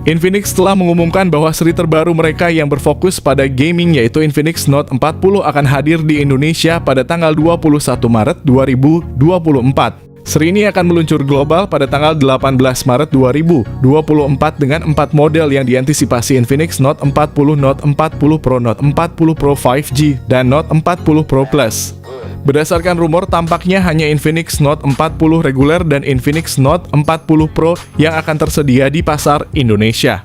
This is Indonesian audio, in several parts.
Infinix telah mengumumkan bahwa seri terbaru mereka yang berfokus pada gaming yaitu Infinix Note 40 akan hadir di Indonesia pada tanggal 21 Maret 2024. Seri ini akan meluncur global pada tanggal 18 Maret 2024 dengan 4 model yang diantisipasi Infinix Note 40, Note 40 Pro, Note 40 Pro 5G, dan Note 40 Pro Plus. Berdasarkan rumor, tampaknya hanya Infinix Note 40 reguler dan Infinix Note 40 Pro yang akan tersedia di pasar Indonesia.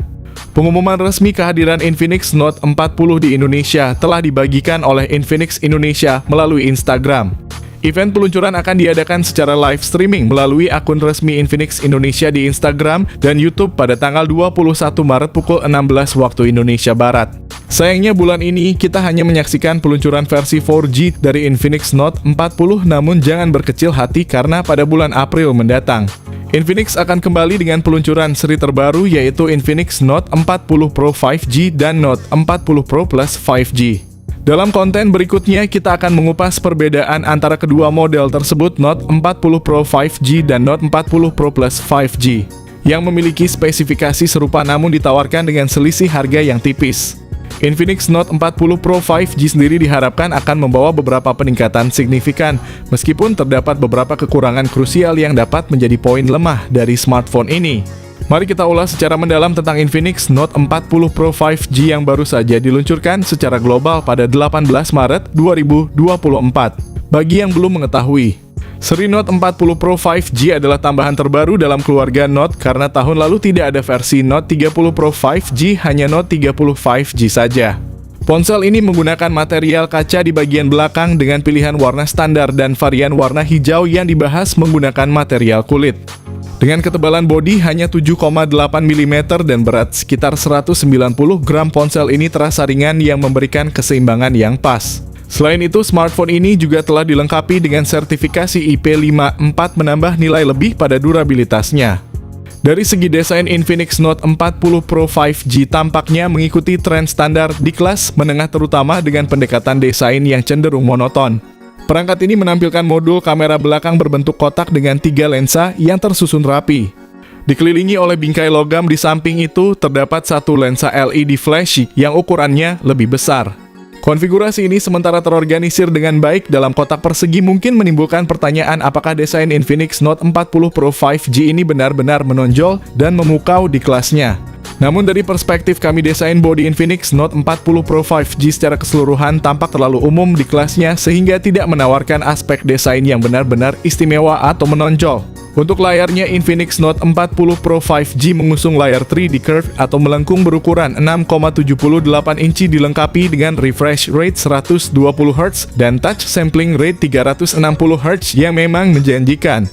Pengumuman resmi kehadiran Infinix Note 40 di Indonesia telah dibagikan oleh Infinix Indonesia melalui Instagram. Event peluncuran akan diadakan secara live streaming melalui akun resmi Infinix Indonesia di Instagram dan YouTube pada tanggal 21 Maret pukul 16 waktu Indonesia Barat. Sayangnya bulan ini kita hanya menyaksikan peluncuran versi 4G dari Infinix Note 40, namun jangan berkecil hati karena pada bulan April mendatang Infinix akan kembali dengan peluncuran seri terbaru yaitu Infinix Note 40 Pro 5G dan Note 40 Pro Plus 5G. Dalam konten berikutnya kita akan mengupas perbedaan antara kedua model tersebut, Note 40 Pro 5G dan Note 40 Pro Plus 5G, yang memiliki spesifikasi serupa namun ditawarkan dengan selisih harga yang tipis. Infinix Note 40 Pro 5G sendiri diharapkan akan membawa beberapa peningkatan signifikan, meskipun terdapat beberapa kekurangan krusial yang dapat menjadi poin lemah dari smartphone ini. Mari kita ulas secara mendalam tentang Infinix Note 40 Pro 5G yang baru saja diluncurkan secara global pada 18 Maret 2024. Bagi yang belum mengetahui, seri Note 40 Pro 5G adalah tambahan terbaru dalam keluarga Note karena tahun lalu tidak ada versi Note 30 Pro 5G, hanya Note 30 5G saja. Ponsel ini menggunakan material kaca di bagian belakang dengan pilihan warna standar dan varian warna hijau yang dibahas menggunakan material kulit. Dengan ketebalan bodi hanya 7,8 mm dan berat sekitar 190 gram, ponsel ini terasa ringan yang memberikan keseimbangan yang pas. Selain itu, smartphone ini juga telah dilengkapi dengan sertifikasi IP54 menambah nilai lebih pada durabilitasnya. Dari segi desain, Infinix Note 40 Pro 5G tampaknya mengikuti tren standar di kelas menengah terutama dengan pendekatan desain yang cenderung monoton. Perangkat ini menampilkan modul kamera belakang berbentuk kotak dengan 3 lensa yang tersusun rapi. Dikelilingi oleh bingkai logam, di samping itu terdapat satu lensa LED flash yang ukurannya lebih besar. Konfigurasi ini sementara terorganisir dengan baik dalam kotak persegi mungkin menimbulkan pertanyaan apakah desain Infinix Note 40 Pro 5G ini benar-benar menonjol dan memukau di kelasnya. Namun dari perspektif kami, desain bodi Infinix Note 40 Pro 5G secara keseluruhan tampak terlalu umum di kelasnya sehingga tidak menawarkan aspek desain yang benar-benar istimewa atau menonjol. Untuk layarnya, Infinix Note 40 Pro 5G mengusung layar 3D curve atau melengkung berukuran 6,78 inci dilengkapi dengan refresh rate 120 Hz dan touch sampling rate 360 Hz yang memang menjanjikan.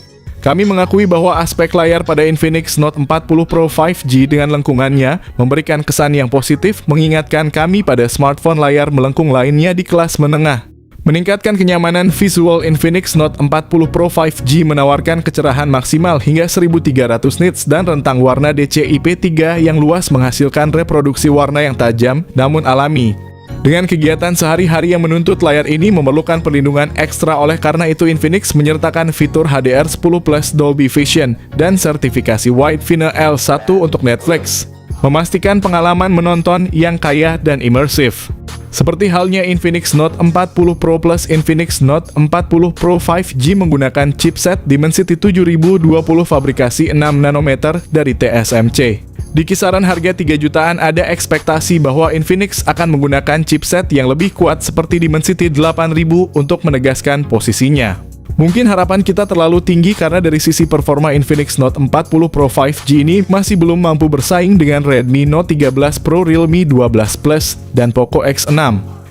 Kami mengakui bahwa aspek layar pada Infinix Note 40 Pro 5G dengan lengkungannya memberikan kesan yang positif, mengingatkan kami pada smartphone layar melengkung lainnya di kelas menengah. Meningkatkan kenyamanan visual, Infinix Note 40 Pro 5G menawarkan kecerahan maksimal hingga 1300 nits dan rentang warna DCI-P3 yang luas menghasilkan reproduksi warna yang tajam namun alami. Dengan kegiatan sehari-hari yang menuntut layar ini memerlukan perlindungan ekstra, oleh karena itu Infinix menyertakan fitur HDR10 Plus Dolby Vision dan sertifikasi Wide Final L1 untuk Netflix, memastikan pengalaman menonton yang kaya dan imersif. Seperti halnya Infinix Note 40 Pro Plus, Infinix Note 40 Pro 5G menggunakan chipset Dimensity 7020 fabrikasi 6 nanometer dari TSMC. Di kisaran harga 3 jutaan ada ekspektasi bahwa Infinix akan menggunakan chipset yang lebih kuat seperti Dimensity 8000 untuk menegaskan posisinya. Mungkin harapan kita terlalu tinggi karena dari sisi performa Infinix Note 40 Pro 5G ini masih belum mampu bersaing dengan Redmi Note 13 Pro, Realme 12 Plus, dan Poco X6.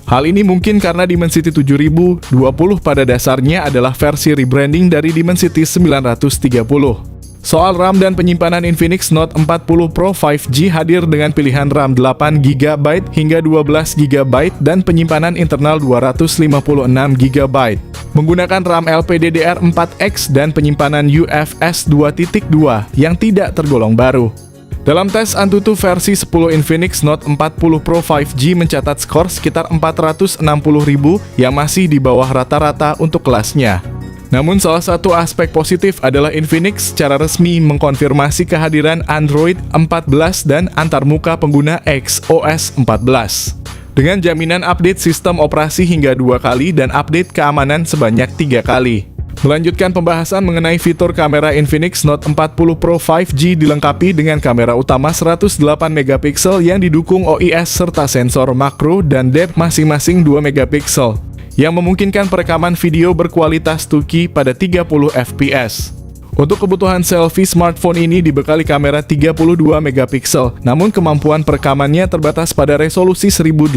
Hal ini mungkin karena Dimensity 7020 pada dasarnya adalah versi rebranding dari Dimensity 930. Soal RAM dan penyimpanan, Infinix Note 40 Pro 5G hadir dengan pilihan RAM 8GB hingga 12GB dan penyimpanan internal 256GB. Menggunakan RAM LPDDR4X dan penyimpanan UFS 2.2 yang tidak tergolong baru. Dalam tes Antutu versi 10, Infinix Note 40 Pro 5G mencatat skor sekitar 460.000 yang masih di bawah rata-rata untuk kelasnya. Namun salah satu aspek positif adalah Infinix secara resmi mengkonfirmasi kehadiran Android 14 dan antarmuka pengguna XOS 14. Dengan jaminan update sistem operasi hingga 2 kali dan update keamanan sebanyak 3 kali. Melanjutkan pembahasan mengenai fitur kamera Infinix Note 40 Pro 5G dilengkapi dengan kamera utama 108 MP yang didukung OIS serta sensor makro dan depth masing-masing 2 MP, yang memungkinkan perekaman video berkualitas 2K pada 30 fps. Untuk kebutuhan selfie, smartphone ini dibekali kamera 32 MP, namun kemampuan perekamannya terbatas pada resolusi 1080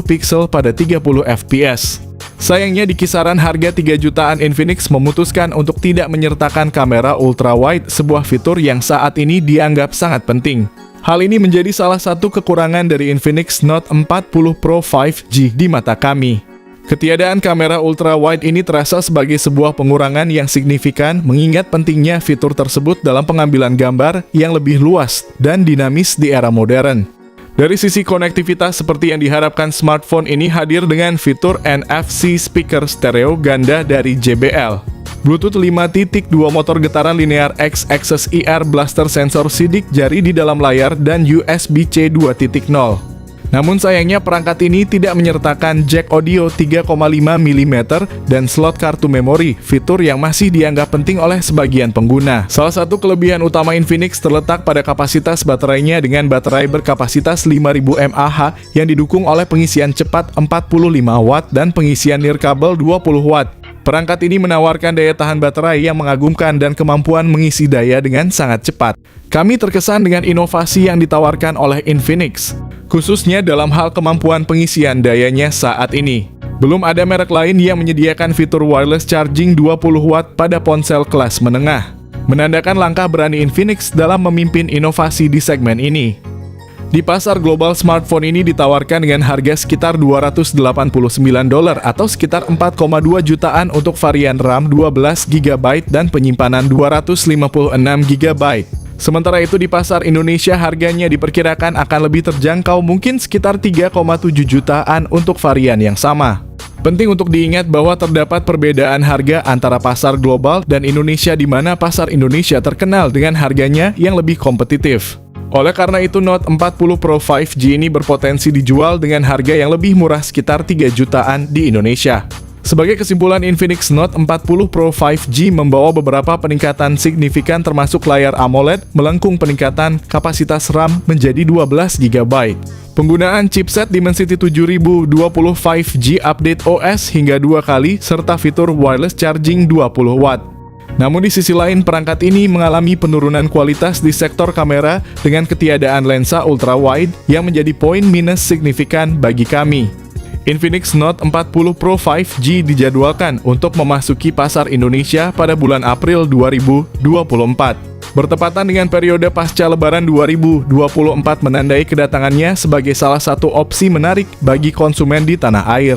pixel pada 30 fps. Sayangnya di kisaran harga 3 jutaan Infinix memutuskan untuk tidak menyertakan kamera ultrawide, sebuah fitur yang saat ini dianggap sangat penting. Hal ini menjadi salah satu kekurangan dari Infinix Note 40 Pro 5G di mata kami. Ketiadaan kamera ultrawide ini terasa sebagai sebuah pengurangan yang signifikan mengingat pentingnya fitur tersebut dalam pengambilan gambar yang lebih luas dan dinamis di era modern. Dari sisi konektivitas, seperti yang diharapkan, smartphone ini hadir dengan fitur NFC speaker stereo ganda dari JBL, Bluetooth 5.2 motor getaran linear X-Axis IR blaster sensor sidik jari di dalam layar dan USB-C 2.0. Namun sayangnya perangkat ini tidak menyertakan jack audio 3,5 mm dan slot kartu memori, fitur yang masih dianggap penting oleh sebagian pengguna. Salah satu kelebihan utama Infinix terletak pada kapasitas baterainya dengan baterai berkapasitas 5000 mAh yang didukung oleh pengisian cepat 45 Watt dan pengisian nirkabel 20 Watt. Perangkat ini menawarkan daya tahan baterai yang mengagumkan dan kemampuan mengisi daya dengan sangat cepat. Kami terkesan dengan inovasi yang ditawarkan oleh Infinix, khususnya dalam hal kemampuan pengisian dayanya saat ini. Belum ada merek lain yang menyediakan fitur wireless charging 20 Watt pada ponsel kelas menengah, menandakan langkah berani Infinix dalam memimpin inovasi di segmen ini. Di pasar global, smartphone ini ditawarkan dengan harga sekitar $289 atau sekitar 4,2 jutaan untuk varian RAM 12GB dan penyimpanan 256GB. Sementara itu di pasar Indonesia harganya diperkirakan akan lebih terjangkau, mungkin sekitar 3,7 jutaan untuk varian yang sama. Penting untuk diingat bahwa terdapat perbedaan harga antara pasar global dan Indonesia, di mana pasar Indonesia terkenal dengan harganya yang lebih kompetitif. Oleh karena itu, Note 40 Pro 5G ini berpotensi dijual dengan harga yang lebih murah sekitar 3 jutaan di Indonesia. Sebagai kesimpulan, Infinix Note 40 Pro 5G membawa beberapa peningkatan signifikan termasuk layar AMOLED, melengkung peningkatan kapasitas RAM menjadi 12GB. Penggunaan chipset Dimensity 7020 5G update OS hingga 2 kali, serta fitur wireless charging 20 Watt. Namun di sisi lain, perangkat ini mengalami penurunan kualitas di sektor kamera dengan ketiadaan lensa ultrawide yang menjadi poin minus signifikan bagi kami. Infinix Note 40 Pro 5G dijadwalkan untuk memasuki pasar Indonesia pada bulan April 2024. Bertepatan dengan periode pasca Lebaran 2024 menandai kedatangannya sebagai salah satu opsi menarik bagi konsumen di tanah air.